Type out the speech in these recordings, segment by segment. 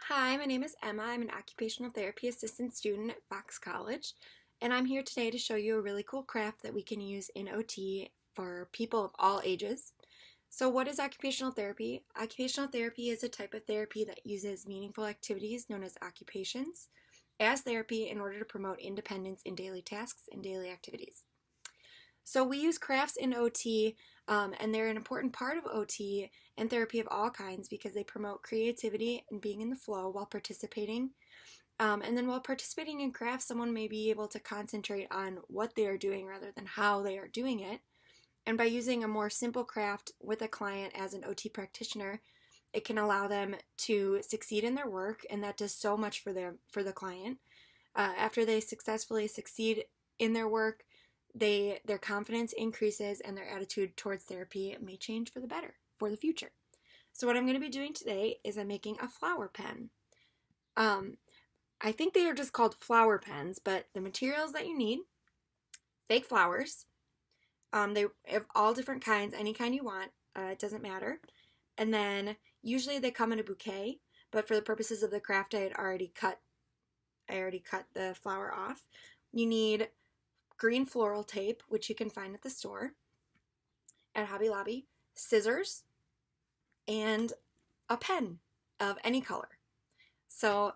Hi, my name is Emma. I'm an occupational therapy assistant student at Fox College, and I'm here today to show you a really cool craft that we can use in OT for people of all ages. So what is occupational therapy? Occupational therapy is a type of therapy that uses meaningful activities known as occupations as therapy in order to promote independence in daily tasks and daily activities. So we use crafts in OT, and they're an important part of OT and therapy of all kinds because they promote creativity and being in the flow while participating. And then while participating in crafts, someone may be able to concentrate on what they are doing rather than how they are doing it. And by using a more simple craft with a client as an OT practitioner, it can allow them to succeed in their work, and that does so much for the client. After they successfully succeed in their work, their confidence increases and their attitude towards therapy may change for the better for the future. So what I'm going to be doing today is I'm making a flower pen. I think they are just called flower pens, but the materials that you need: fake flowers. They have all different kinds, any kind you want. It doesn't matter. And then usually they come in a bouquet, but for the purposes of the craft, I already cut the flower off. You need green floral tape, which you can find at the store at Hobby Lobby, scissors, and a pen of any color. So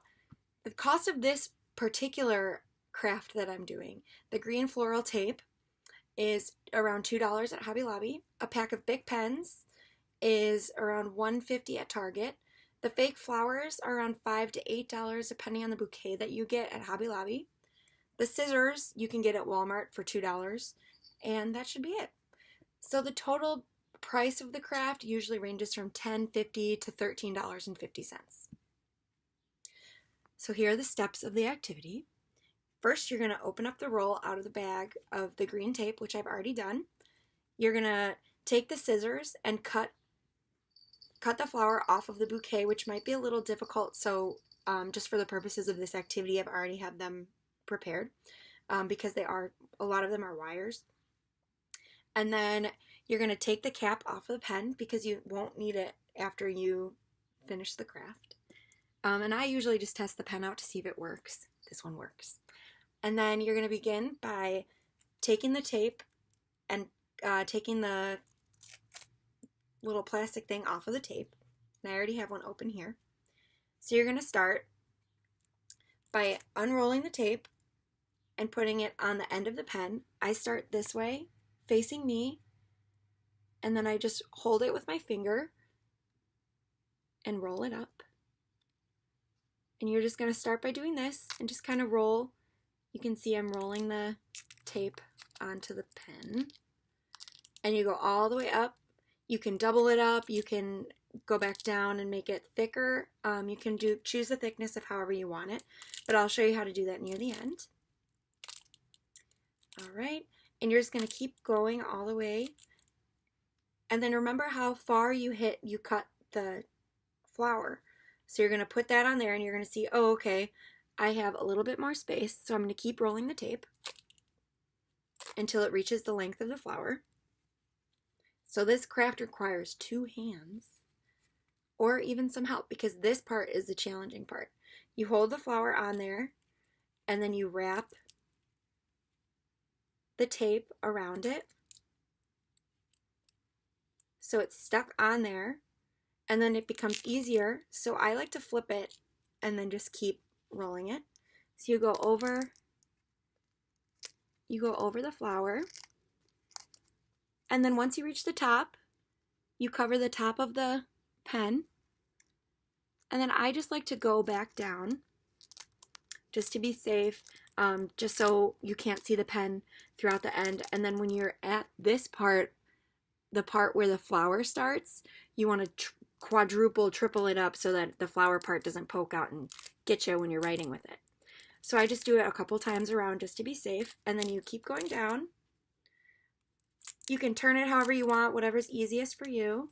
the cost of this particular craft that I'm doing, the green floral tape, is around $2 at Hobby Lobby. A pack of Bic pens is around $1.50 at Target. The fake flowers are around $5 to $8 depending on the bouquet that you get at Hobby Lobby. The scissors you can get at Walmart for $2, and that should be it. So the total price of the craft usually ranges from $10.50 to $13.50. So here are the steps of the activity. First, you're going to open up the roll out of the bag of the green tape, which I've already done. You're going to take the scissors and cut the flower off of the bouquet, which might be a little difficult, so just for the purposes of this activity, I've already had them prepared because a lot of them are wires. And then you're going to take the cap off of the pen because you won't need it after you finish the craft. And I usually just test the pen out to see if it works. This one works. And then you're going to begin by taking the tape and taking the little plastic thing off of the tape. And I already have one open here. So you're going to start by unrolling the tape and putting it on the end of the pen. I start this way, facing me, and then I just hold it with my finger and roll it up. And you're just going to start by doing this and just kind of roll. You can see I'm rolling the tape onto the pen. And you go all the way up. You can double it up. You can go back down and make it thicker. You can choose the thickness of however you want it, but I'll show you how to do that near the end. All right, and you're just going to keep going all the way. And then remember how far you cut the flower. So you're going to put that on there and you're going to see, oh, okay, I have a little bit more space. So I'm going to keep rolling the tape until it reaches the length of the flower. So this craft requires 2 hands or even some help because this part is the challenging part. You hold the flower on there and then you wrap the tape around it so it's stuck on there, and then it becomes easier. So I like to flip it and then just keep rolling it. So you go over the flower, and then once you reach the top, you cover the top of the pen, and then I just like to go back down just to be safe, just so you can't see the pen throughout the end. And then when you're at this part, the part where the flower starts, you want to quadruple, triple it up so that the flower part doesn't poke out and get you when you're writing with it. So I just do it a couple times around just to be safe, and then you keep going down. You can turn it however you want, whatever's easiest for you.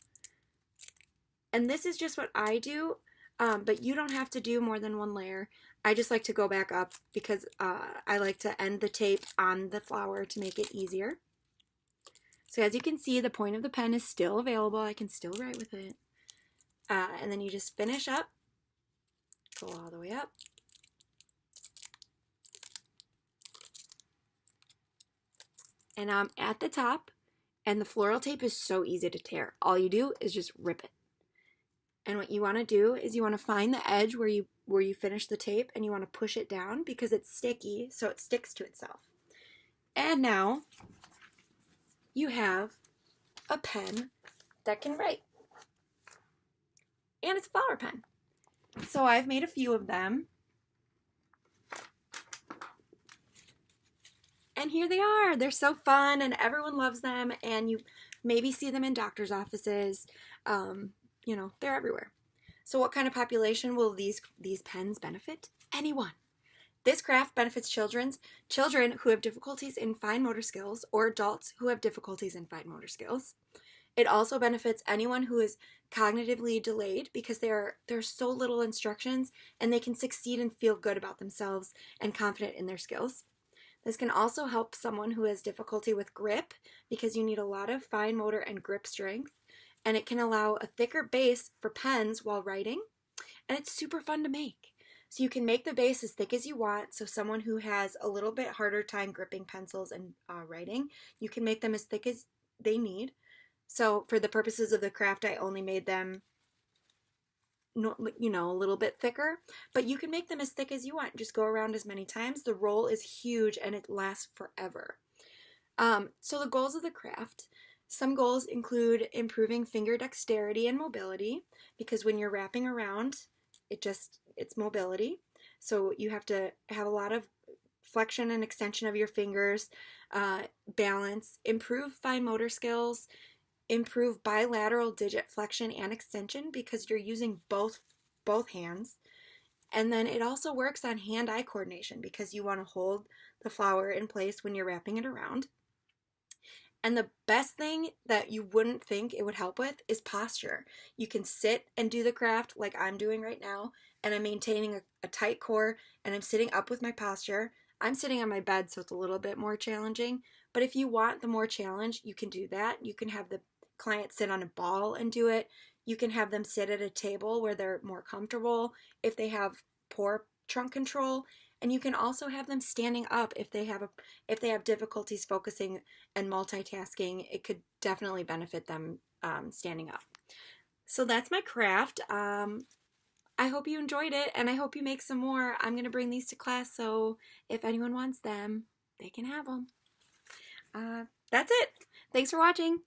And this is just what I do, but you don't have to do more than 1 layer. I just like to go back up because I like to end the tape on the flower to make it easier. So as you can see, the point of the pen is still available. I can still write with it. And then you just finish up Go all the way up. And I'm at the top, and the floral tape is so easy to tear. All you do is just rip it. And what you want to do is you want to find the edge where you finish the tape, and you want to push it down because it's sticky, so it sticks to itself. And now you have a pen that can write. And it's a flower pen. So I've made a few of them. And here they are. They're so fun and everyone loves them, and you maybe see them in doctor's offices. You know, they're everywhere. So what kind of population will these pens benefit? Anyone. This craft benefits children who have difficulties in fine motor skills or adults who have difficulties in fine motor skills. It also benefits anyone who is cognitively delayed because there's so little instructions and they can succeed and feel good about themselves and confident in their skills. This can also help someone who has difficulty with grip because you need a lot of fine motor and grip strength, and it can allow a thicker base for pens while writing, and it's super fun to make. So you can make the base as thick as you want, so someone who has a little bit harder time gripping pencils and writing, you can make them as thick as they need. So for the purposes of the craft, I only made them, you know, a little bit thicker, but you can make them as thick as you want. Just go around as many times. The roll is huge and it lasts forever. So the goals of the craft, some goals include improving finger dexterity and mobility, because when you're wrapping around, it's mobility. So you have to have a lot of flexion and extension of your fingers, balance, improve fine motor skills, improve bilateral digit flexion and extension because you're using both hands. And then it also works on hand-eye coordination because you want to hold the flower in place when you're wrapping it around. And the best thing that you wouldn't think it would help with is posture. You can sit and do the craft like I'm doing right now, and I'm maintaining a tight core, and I'm sitting up with my posture. I'm sitting on my bed, so it's a little bit more challenging. But if you want the more challenge, you can do that. You can have the client sit on a ball and do it. You can have them sit at a table where they're more comfortable if they have poor trunk control, and you can also have them standing up if they have difficulties focusing and multitasking. It could definitely benefit them standing up. So that's my craft. I hope you enjoyed it, and I hope you make some more. I'm going to bring these to class, so if anyone wants them, they can have them. That's it. Thanks for watching.